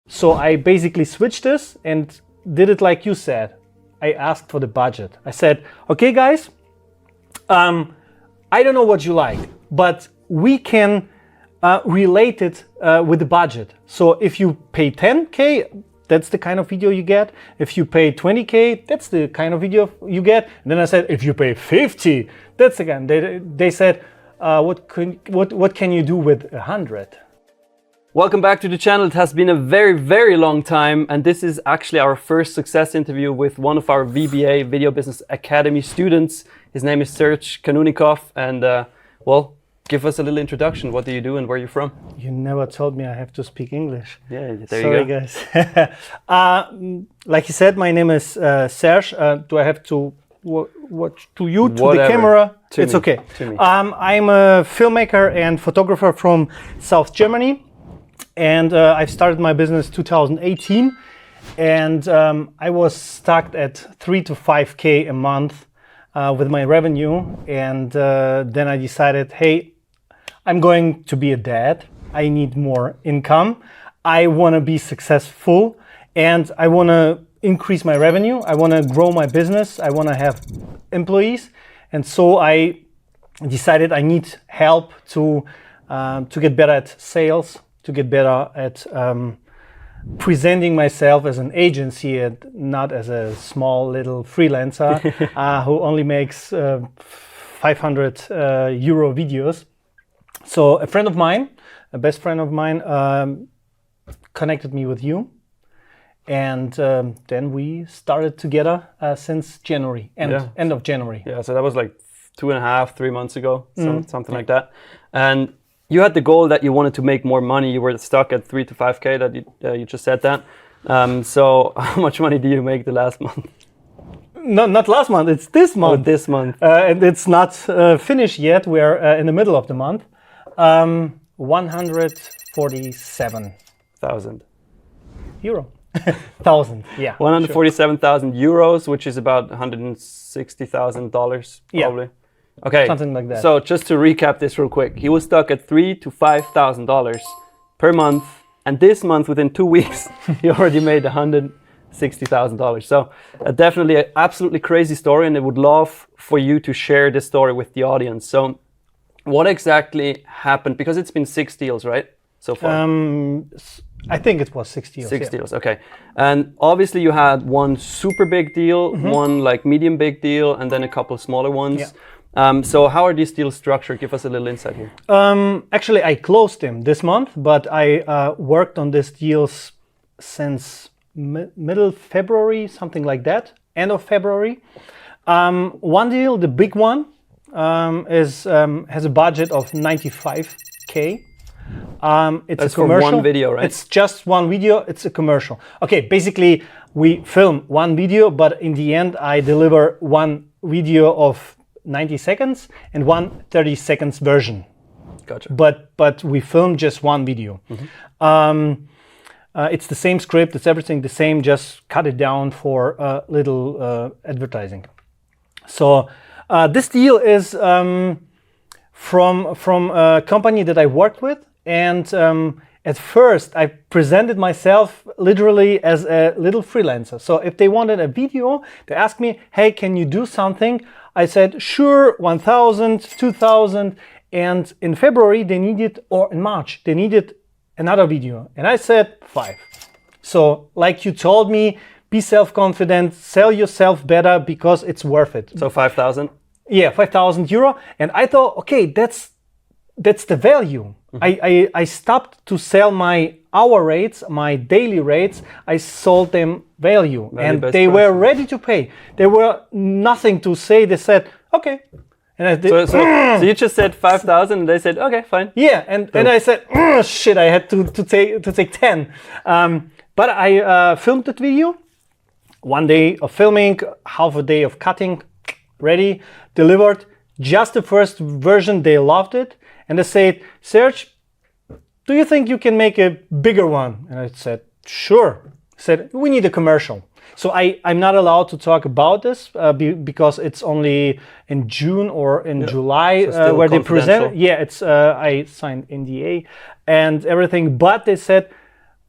So I basically switched this and did it like you said. I asked for the budget. I said, okay guys, I don't know what you like, but we can relate it with the budget. So if you pay 10K, that's the kind of video you get. If you pay 20K, that's the kind of video you get. And then I said, if you pay 50, that's again. They said, what can you do with 100? Welcome back to the channel. It has been a very, very long time, and this is actually our first success interview with one of our VBA, Video Business Academy students. His name is Serge Kanunikov, and well, give us a little introduction. What do you do and where are you from? You never told me I have to speak English. Yeah, there Sorry, you go. Guys. Like you said, my name is Serge. Do I have to watch to you, to Whatever. the camera? To it's me. okay. To me. I'm a filmmaker and photographer from South Germany. And I've started my business 2018, and I was stuck at 3 to 5K a month with my revenue. And then I decided, hey, I'm going to be a dad. I need more income. I want to be successful, and I want to increase my revenue. I want to grow my business. I want to have employees, and so I decided I need help to get better at sales, to get better at presenting myself as an agency and not as a small little freelancer who only makes 500 euro videos. So a friend of mine, a best friend of mine, connected me with you, and then we started together since January, end of January. Yeah, so that was like 2.5, 3 months ago, something like that. And you had the goal that you wanted to make more money. You were stuck at 3 to 5K. That you just said that. So how much money do you make the last month? No, not last month. It's this month. Oh, this month. And it's not finished yet. We're in the middle of the month. 147,000 euro. Thousand. Yeah. 147,000 euros, which is about $160,000 probably. Yeah. Okay, something like that. So just to recap this real quick, he was stuck at $3,000 to $5,000 per month, and this month, within 2 weeks, he already made $160,000. So definitely an absolutely crazy story, and I would love for you to share this story with the audience. So what exactly happened? Because it's been 6 deals, right, so far? I think it was 6 deals. 6 deals, okay. And obviously you had one super big deal, one like medium big deal, and then a couple smaller ones. Yeah. So how are these deals structured? Give us a little insight here. Actually, I closed them this month, but I worked on these deals since middle February, something like that, end of February. One deal, the big one, has a budget of 95K. It's That's a commercial. for one video, right? It's just one video. It's a commercial. Okay, basically we film one video, but in the end I deliver one video of 90 seconds and one 30 seconds version. Gotcha. But we film just one video. It's the same script. It's everything the same. Just cut it down for little advertising. So this deal is from a company that I worked with, and at first I presented myself literally as a little freelancer. So if they wanted a video, they asked me, hey, can you do something? I said, sure, 1,000, 2,000. And in February they needed, or in March, they needed another video. And I said 5. So like you told me, be self-confident, sell yourself better because it's worth it. So 5,000? Yeah, 5,000 euro. And I thought, okay, that's the value. I stopped to sell my hour rates, my daily rates. I sold them value, and they were ready to pay. There were nothing to say. They said, okay. And I did. So you just said 5,000, and they said, okay, fine. Yeah, and I said, shit, I had to take 10. But I filmed that video. 1 day of filming, half a day of cutting, ready, delivered. Just the first version, they loved it. And they said, Serge, do you think you can make a bigger one? And I said, sure. I said, we need a commercial. So I'm not allowed to talk about this because it's only in June or in July so where they present it. Yeah, it's I signed NDA and everything. But they said,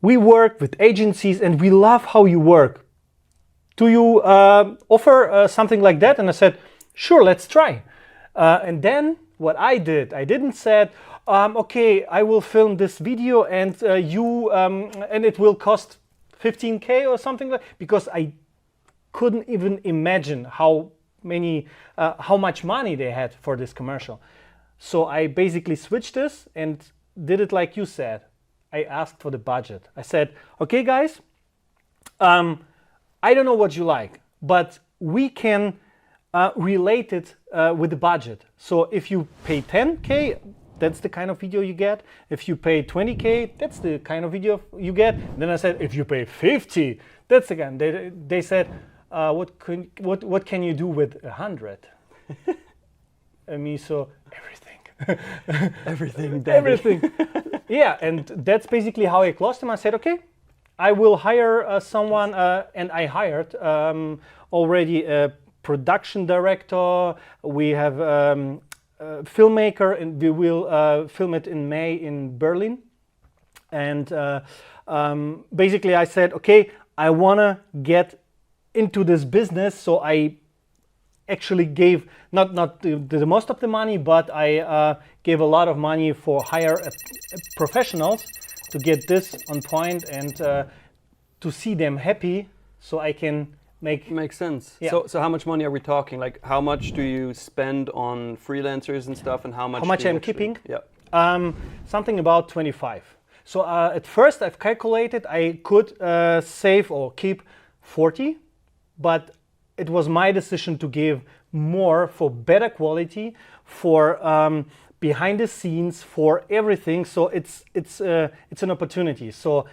we work with agencies and we love how you work. Do you offer something like that? And I said, sure, let's try. And then what I didn't said, okay, I will film this video and and it will cost 15K or something like, because I couldn't even imagine how much money they had for this commercial. So I basically switched this and did it like you said. I asked for the budget. I said, okay guys, I don't know what you like, but we can relate it with the budget. So if you pay 10K, that's the kind of video you get. If you pay 20K, that's the kind of video you get. Then I said, if you pay 50, that's the kind. They said, what can you do with 100? And me, so everything. Everything, daddy. Everything. Yeah, and that's basically how I closed him. I said, okay, I will hire someone, and I hired already a production director. We have a filmmaker, and we will film it in May in Berlin. And basically I said, okay, I wanna get into this business, so I actually gave not the most of the money, but I gave a lot of money for hire professionals to get this on point and to see them happy, so I can makes sense. Yeah. So how much money are we talking? Like, how much do you spend on freelancers and stuff, and how much I'm actually keeping? Yeah. Something about 25. So at first I've calculated I could save or keep 40, but it was my decision to give more for better quality, for behind the scenes, for everything. So it's an opportunity. So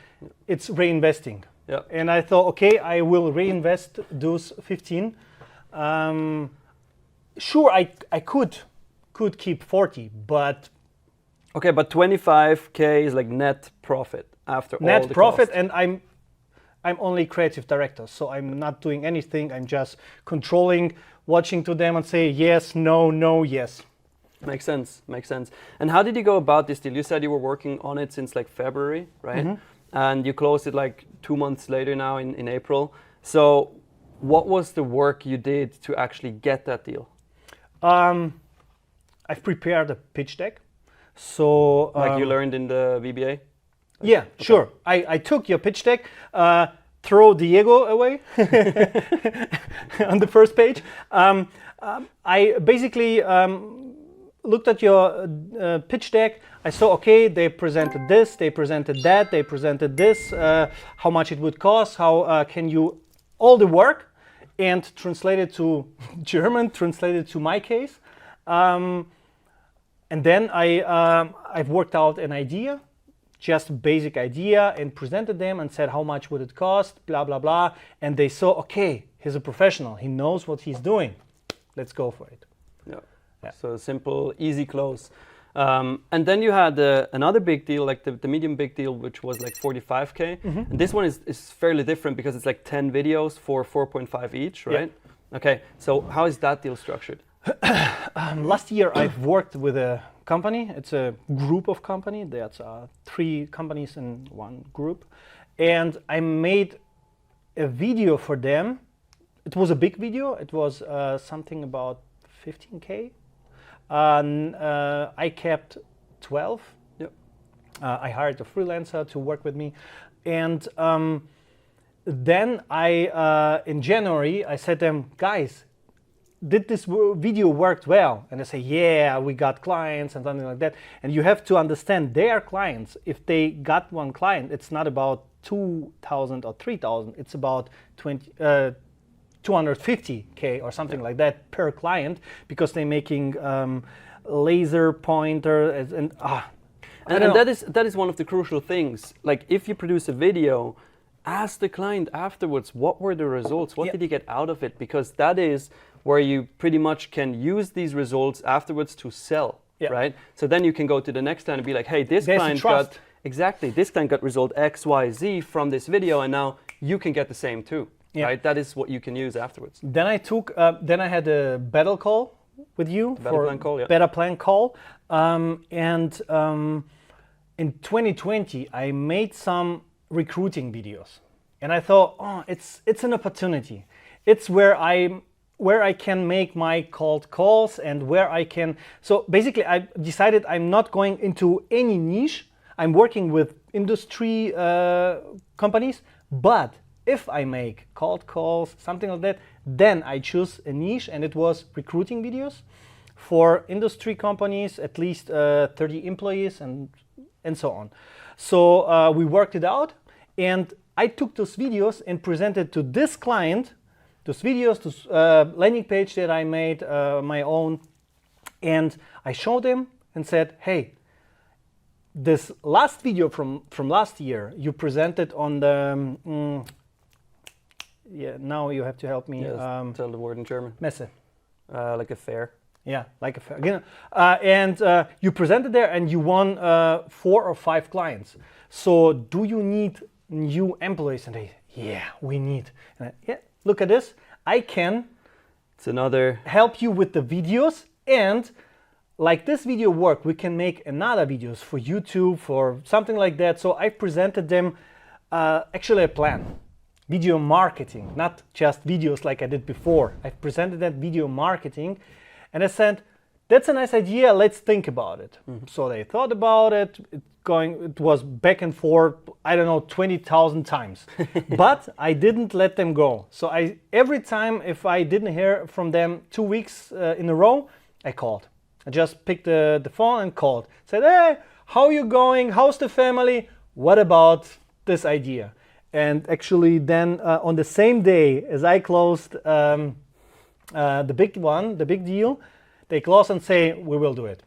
it's reinvesting. Yeah. And I thought, okay, I will reinvest those 15. Sure, I could keep 40, but Okay, but 25K is like net profit after all net the profit, costs. and I'm only creative director, so I'm not doing anything. I'm just controlling, watching to them and say yes, no, no, yes. Makes sense, makes sense. And how did you go about this deal? You said you were working on it since like February, right? Mm-hmm. And you closed it like 2 months later now in April. So what was the work you did to actually get that deal? I've prepared a pitch deck. So Like you learned in the VBA? yeah, okay. Sure. I took your pitch deck, throw Diego away on the first page. I basically looked at your pitch deck. I saw, okay, they presented this, they presented that, they presented this, how much it would cost, how can you, all the work, and translate it to German, translate it to my case. And then I've worked out an idea, just a basic idea, and presented them and said how much would it cost, blah, blah, blah. And they saw, okay, he's a professional. He knows what he's doing. Let's go for it. Yeah. Yeah. So simple, easy close. And then you had another big deal, like the medium big deal, which was like 45K. Mm-hmm. And this one is fairly different because it's like 10 videos for 4.5 each, right? Yeah. Okay, so how is that deal structured? Last year I've worked with a company. It's a group of companies. There's 3 companies in one group. And I made a video for them. It was a big video. It was something about 15K. I kept 12. Yep. I hired a freelancer to work with me. And then in January, I said to them, guys, did this video worked well? And they say, yeah, we got clients and something like that. And you have to understand their clients. If they got one client, it's not about 2,000 or 3,000. It's about 250K or something like that per client, because they're making laser pointer and that is one of the crucial things. Like, if you produce a video, ask the client afterwards, what were the results? What did you get out of it? Because that is where you pretty much can use these results afterwards to sell, right? So then you can go to the next client and be like, hey, this client got, exactly, this client got result X, Y, Z from this video, and now you can get the same too, right? That is what you can use afterwards. Then I took, then I had a battle call with you better plan call, and in 2020 I made some recruiting videos. And I thought, oh, it's an opportunity. It's where I can make my cold calls and where I can. So basically, I decided I'm not going into any niche. I'm working with industry companies, but if I make cold calls, something like that, then I choose a niche, and it was recruiting videos for industry companies, at least 30 employees and so on. So we worked it out, and I took those videos and presented to this client, those videos, this landing page that I made my own, and I showed him and said, hey, this last video from last year you presented on the, yeah, now you have to help me. Yes, tell the word in German. Messe. Like a fair. Yeah, like a fair. And you presented there and you won 4 or 5 clients. So do you need new employees? And they, yeah, we need. And yeah, look at this. I can It's another help you with the videos, and like this video worked, we can make another videos for YouTube, for something like that. So I presented them actually a plan. Video marketing, not just videos like I did before. I presented that video marketing, and I said, that's a nice idea, let's think about it. So they thought about it. It was back and forth, I don't know, 20,000 times. But I didn't let them go. So every time if I didn't hear from them 2 weeks in a row, I called. I just picked the phone and called. Said, hey, how you going? How's the family? What about this idea? And actually then on the same day as I closed the big deal, they close and say, we will do it.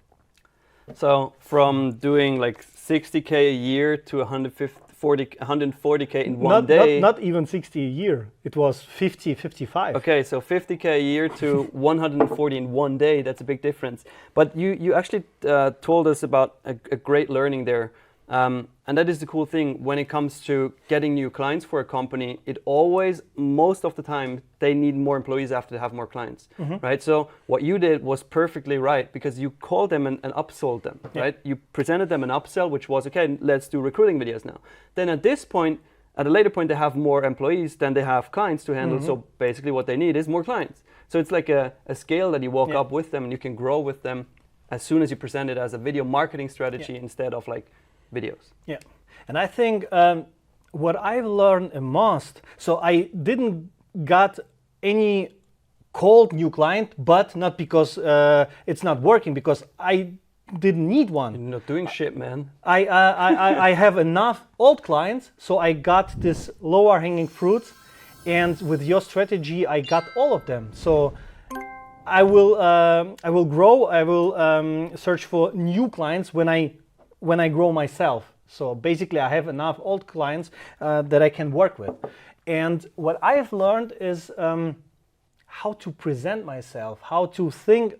So from doing like 60K a year to 140K in one day. Not even 60 a year. It was 50, 55. Okay, so 50K a year to 140 in one day. That's a big difference. But you actually told us about a great learning there. And that is the cool thing when it comes to getting new clients for a company. It always, most of the time, they need more employees after they have more clients, right? So what you did was perfectly right, because you called them and upsold them, right? You presented them an upsell, which was, okay, let's do recruiting videos now. Then at this point, at a later point, they have more employees than they have clients to handle. So basically what they need is more clients. So it's like a scale that you walk up with them, and you can grow with them as soon as you present it as a video marketing strategy instead of like videos. Yeah, and I think what I've learned the most, so I didn't got any cold new client, but not because it's not working, because I didn't need one. You're not doing shit, man. I have enough old clients, so I got this lower hanging fruit, and with your strategy, I got all of them. So I will grow. I will search for new clients when I grow myself. So basically I have enough old clients that I can work with. And what I have learned is how to present myself, how to think.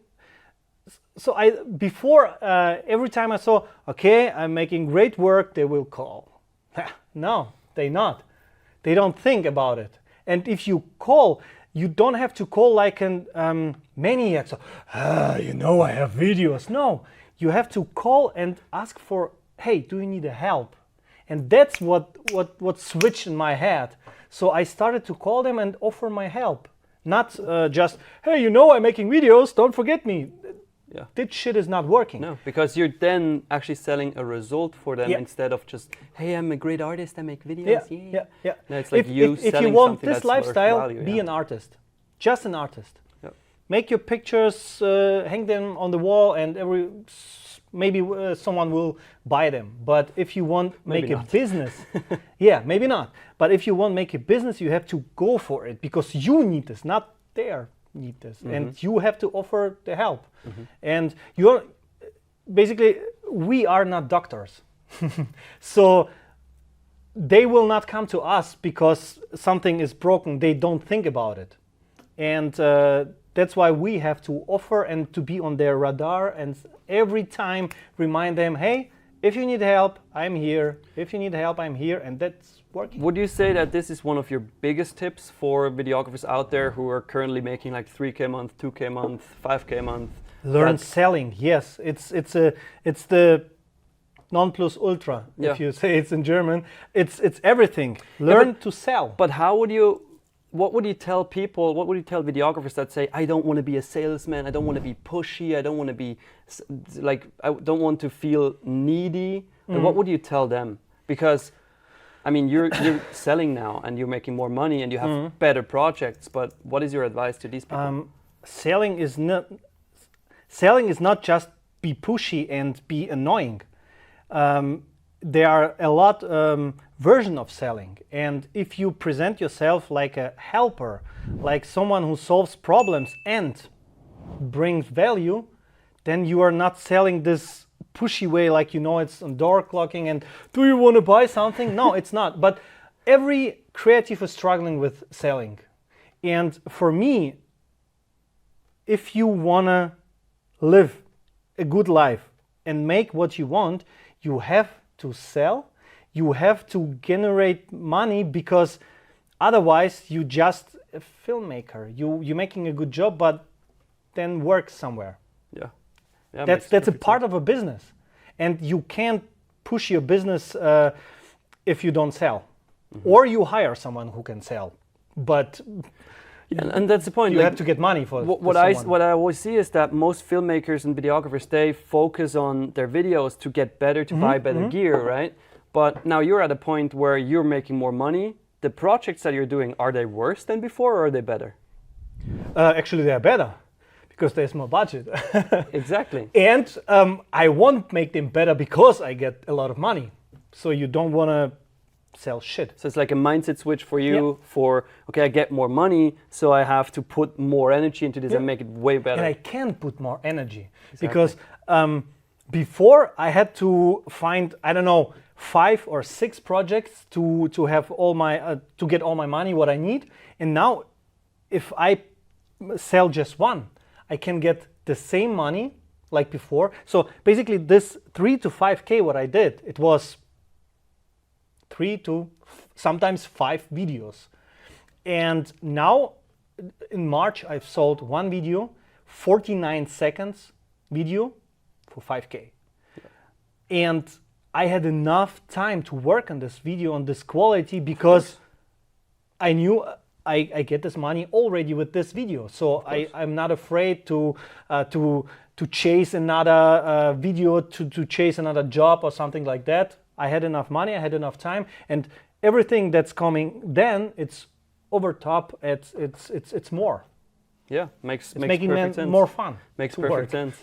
So before every time I saw, okay, I'm making great work, they will call. No, they not. They don't think about it. And if you call, you don't have to call like a maniac. So, you know, I have videos. No. You have to call and ask for, hey, do you need help? And that's what switched in my head. So I started to call them and offer my help. Not just, hey, you know I'm making videos, don't forget me. Yeah. That shit is not working. No, because you're then actually selling a result for them instead of just, hey, I'm a great artist, I make videos. Yeah. No, it's like if you selling want something this that's lifestyle, worth value, be an artist. Just an artist. Make your pictures, hang them on the wall, and maybe someone will buy them. But if you want make a business, yeah, maybe not. But if you want make a business, you have to go for it, because you need this, not they need this, and you have to offer the help. And you're basically, we are not doctors, so they will not come to us because something is broken. They don't think about it, and that's why we have to offer and to be on their radar, and every time remind them, hey, if you need help, I'm here. If you need help, I'm here, and that's working. Would you say that this is one of your biggest tips for videographers out there who are currently making like 3K a month, 2K a month, 5K a month? Learn selling. Yes, it's the non plus ultra. Yeah. If you say it's in German, it's everything. Learn to sell. But what would you tell people, what would you tell videographers that say, I don't want to be a salesman, I don't want to be pushy, I don't want to be, like, I don't want to feel needy? And what would you tell them? Because, I mean, you're selling now and you're making more money and you have better projects, but what is your advice to these people? Selling is not just be pushy and be annoying. There are a lot version of selling, and if you present yourself like a helper, like someone who solves problems and brings value, then you are not selling this pushy way, like, you know, it's on door clocking and do you want to buy something? No, it's not. But every creative is struggling with selling, and for me, if you wanna live a good life and make what you want, you have to sell, you have to generate money, because otherwise you just a filmmaker. You're making a good job, but then work somewhere. Yeah, That's a part of a business, and you can't push your business if you don't sell, or you hire someone who can sell. But and that's the point. You have to get money for what I always see is that most filmmakers and videographers, they focus on their videos to get better, to buy better gear, right? But now you're at a point where you're making more money. The projects that you're doing, are they worse than before or are they better? Actually, they are better because there's more budget. Exactly. And I won't make them better because I get a lot of money. So you don't want to sell shit. So it's like a mindset switch for you for, okay, I get more money, so I have to put more energy into this and make it way better. And I can put more energy because before I had to find, I don't know, 5 or 6 projects to have all my, to get all my money, what I need. And now if I sell just one, I can get the same money like before. So basically this 3 to 5K, what I did, it was 3 to sometimes 5 videos. And now in March, I've sold one video, 49 seconds video for 5K. And I had enough time to work on this video, on this quality, because I knew I get this money already with this video. So I'm not afraid to chase another video, to chase another job or something like that. I had enough money, I had enough time, and everything that's coming then, it's over top, it's more. Yeah, makes making perfect sense. More fun. Makes perfect sense.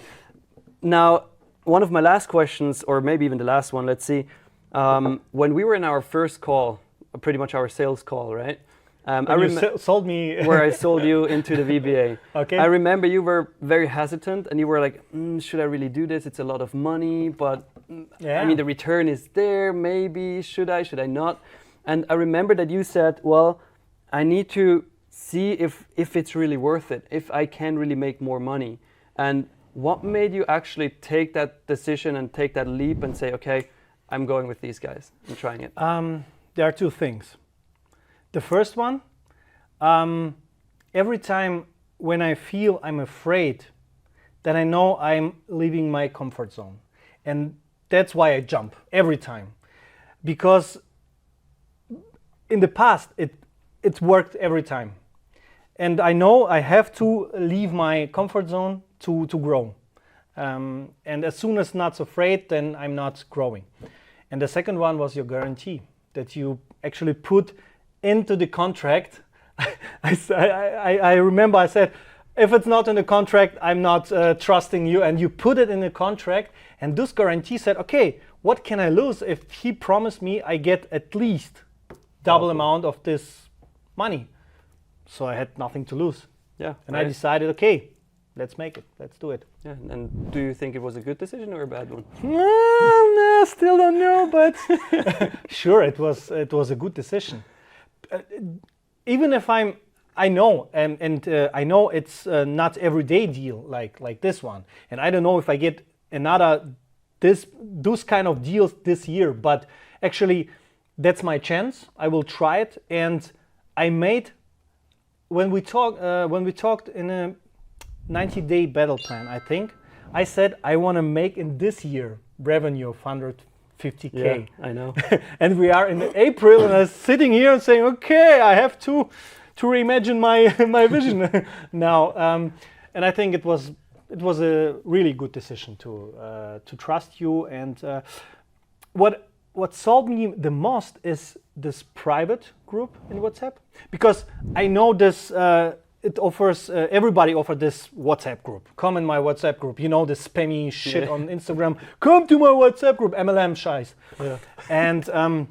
Now, one of my last questions, or maybe even the last one, let's see. When we were in our first call, pretty much our sales call, right? You sold me. Where I sold you into the VBA. Okay. I remember you were very hesitant and you were like, should I really do this? It's a lot of money, but I mean, the return is there, maybe, should I not? And I remember that you said, well, I need to see if it's really worth it, if I can really make more money. And what made you actually take that decision and take that leap and say, okay, I'm going with these guys, I'm trying it? There are 2 things. The first one, every time when I feel I'm afraid, then I know I'm leaving my comfort zone. And that's why I jump every time. Because in the past, it worked every time. And I know I have to leave my comfort zone to grow. And as soon as not afraid, then I'm not growing. And the second one was your guarantee, that you actually put into the contract. I remember I said, if it's not in the contract, I'm not trusting you. And you put it in the contract, and this guarantee said, okay, what can I lose if he promised me I get at least double amount of this money? So I had nothing to lose. Yeah. And I decided, okay, let's make it, let's do it. Yeah. And do you think it was a good decision or a bad one? No, still don't know, but sure, it was a good decision. Even if I know, and I know it's not everyday deal like this one, and I don't know if I get another those kind of deals this year, but actually that's my chance. I will try it, and I made when we talked in a 90-day battle plan, I think I said I want to make in this year revenue of 50K. Yeah, I know. And we are in April, and I'm sitting here and saying, okay, I have to reimagine my vision now. And I think it was a really good decision to trust you. And what sold me the most is this private group in WhatsApp, because I know this. It offers everybody offers this WhatsApp group. Come in my WhatsApp group. You know, the spammy shit on Instagram. Come to my WhatsApp group. MLM scheiß. Yeah. And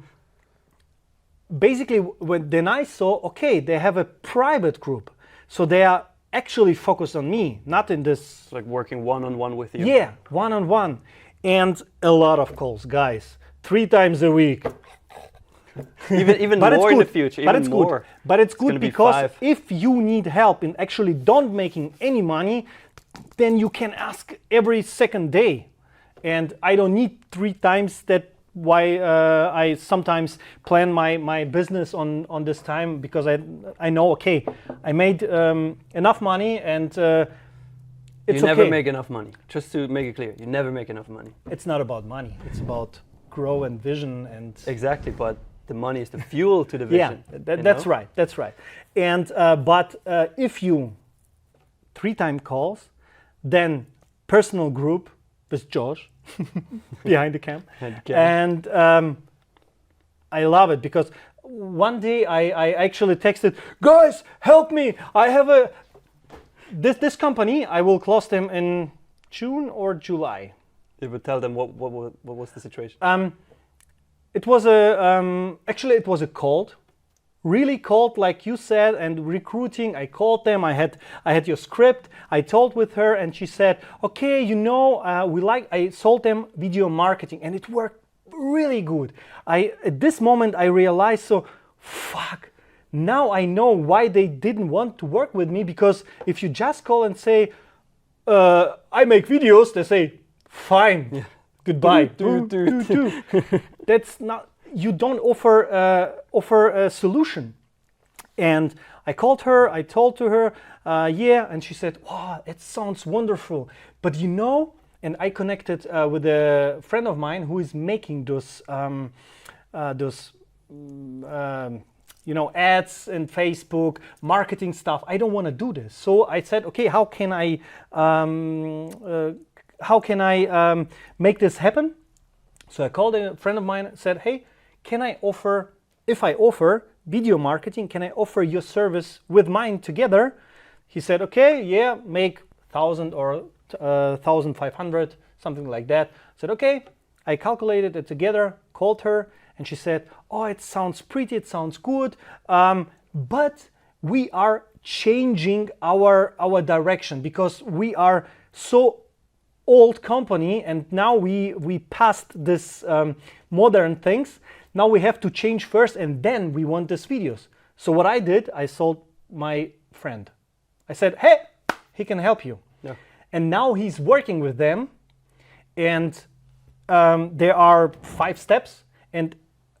basically, then I saw, okay, they have a private group, so they are actually focused on me, not in this. It's like working one-on-one with you. Yeah, one-on-one, and a lot of calls, guys. 3 times a week. Even But more it's in the good. future. But Even it's more. good. But it's good gonna be because 5. if you need help in actually don't making any money, then you can ask every second day, and I don't need 3 times that. Why I sometimes plan my business on this time, because I know, okay, I made enough money, and it's You never okay. make enough money. Just to make it clear, you never make enough money. It's not about money. It's about grow and vision and. Exactly, but the money is the fuel to the vision. Yeah, that's right. That's right. And but if you 3 time calls, then personal group with George behind the cam, and I love it, because one day I actually texted, guys, help me! I have this company. I will close them in June or July. You would tell them what was the situation. It was actually it was a cold, really cold, like you said, and recruiting. I called them. I had your script. I told with her, and she said, okay, you know, I sold them video marketing, and it worked really good. At this moment I realized, so fuck. Now I know why they didn't want to work with me, because if you just call and say, I make videos, they say, fine. Yeah. Goodbye. That's not. You don't offer a solution. And I called her. I told to her, yeah, and she said, "Wow, it sounds wonderful." But you know, and I connected with a friend of mine who is making those you know, ads and Facebook marketing stuff. I don't want to do this. So I said, okay, how can I make this happen? So I called a friend of mine and said, hey, can I offer, if I offer video marketing, can I offer your service with mine together? He said, okay, yeah, make 1,000 or 1,500, something like that. I said, okay. I calculated it together, called her, and she said, oh, it sounds pretty, it sounds good, but we are changing our direction, because we are so old company, and now we passed this modern things. Now we have to change first, and then we want these videos. So what I did, I sold my friend. I said, hey, he can help you. Yeah. And now he's working with them, and there are 5 steps, and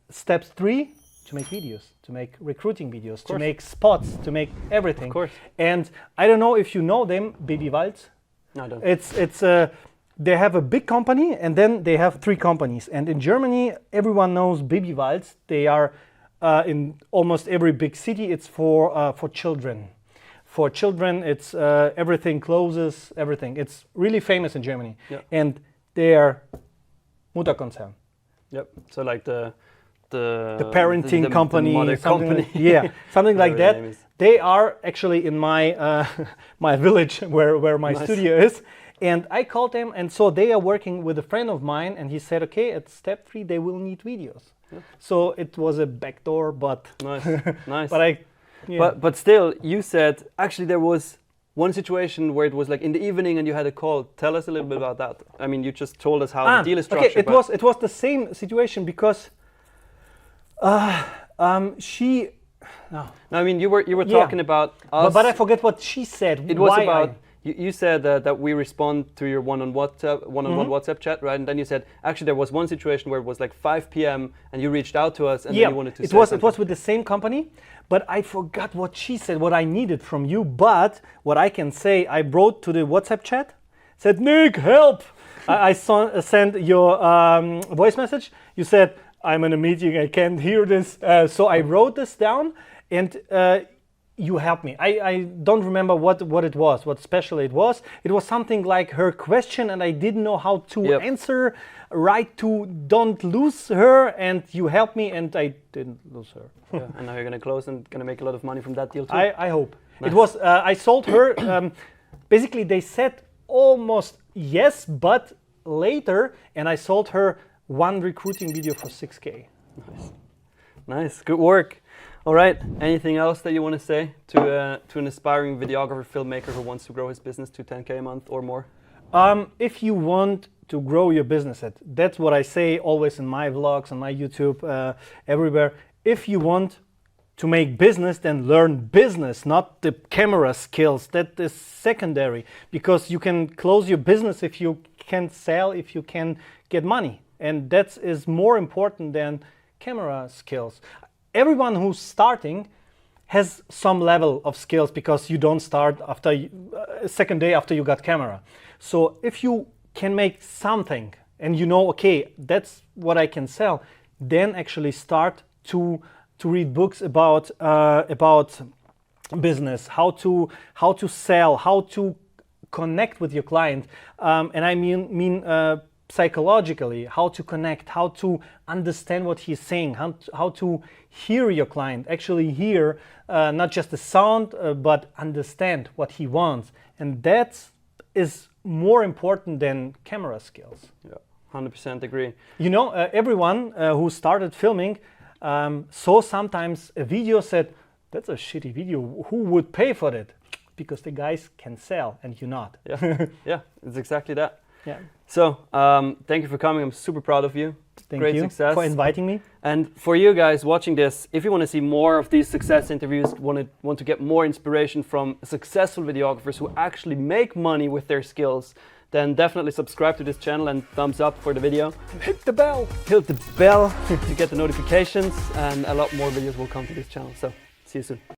steps 3, to make videos, to make recruiting videos, to make spots, to make everything. Of course. And I don't know if you know them, Baby Waltz. No, I don't. It's they have a big company, and then they have 3 companies. And in Germany, everyone knows Baby Waltz. They are in almost every big city. It's for children. For children, it's everything, clothes, everything. It's really famous in Germany. Yeah. And they are Mutterkonzern. Yep. So like the parenting company, the mother something company. like, yeah, something like Whatever that. the name is. They are actually in my my village where my Nice. studio is, and I called them, and so they are working with a friend of mine, and he said, okay, at step 3 they will need videos. Yeah. So it was a backdoor, but Nice, nice. but But still, you said actually there was one situation where it was like in the evening and you had a call. Tell us a little bit about that. I mean, you just told us how the deal is structured. Okay, it was the same situation, because she. No, I mean, you were talking about us. but I forget what she said. It was Why about you said that we respond to your one-on-one WhatsApp chat, right? And then you said actually there was one situation where it was like 5 p.m. and you reached out to us and then you wanted to say something. It was with the same company, but I forgot what she said, what I needed from you. But what I can say, I wrote to the WhatsApp chat, said, Nick, help. I sent your voice message. You said, I'm in a meeting, I can't hear this. So I wrote this down, and you helped me. I don't remember what it was, what special it was. It was something like her question, and I didn't know how to answer right to don't lose her, and you helped me, and I didn't lose her. Yeah, and now you're gonna close and gonna make a lot of money from that deal too. I hope. Nice. It was, I sold her, basically they said almost yes, but later, and I sold her one recruiting video for 6K. Nice. Nice, good work. All right, anything else that you want to say to an aspiring videographer, filmmaker who wants to grow his business to 10K a month or more? If you want to grow your business, that's what I say always in my vlogs, on my YouTube, everywhere. If you want to make business, then learn business, not the camera skills. That is secondary, because you can close your business if you can sell, if you can get money. And that is more important than camera skills. Everyone who's starting has some level of skills, because you don't start after second day after you got camera. So if you can make something and you know, okay, that's what I can sell, then actually start to read books about business, how to sell, how to connect with your client, and I mean psychologically, how to connect, how to understand what he's saying, how to hear your client, actually hear not just the sound, but understand what he wants, and that is more important than camera skills. Yeah, 100% agree. You know, everyone who started filming saw sometimes a video, said, that's a shitty video, who would pay for it? Because the guys can sell and you not. Yeah, yeah, it's exactly that. Yeah. So, thank you for coming. I'm super proud of you. Thank Great you success. for inviting me. And for you guys watching this, if you want to see more of these success interviews, want to get more inspiration from successful videographers who actually make money with their skills, then definitely subscribe to this channel and thumbs up for the video. Hit the bell. Hit the bell to get the notifications, and a lot more videos will come to this channel. So, see you soon.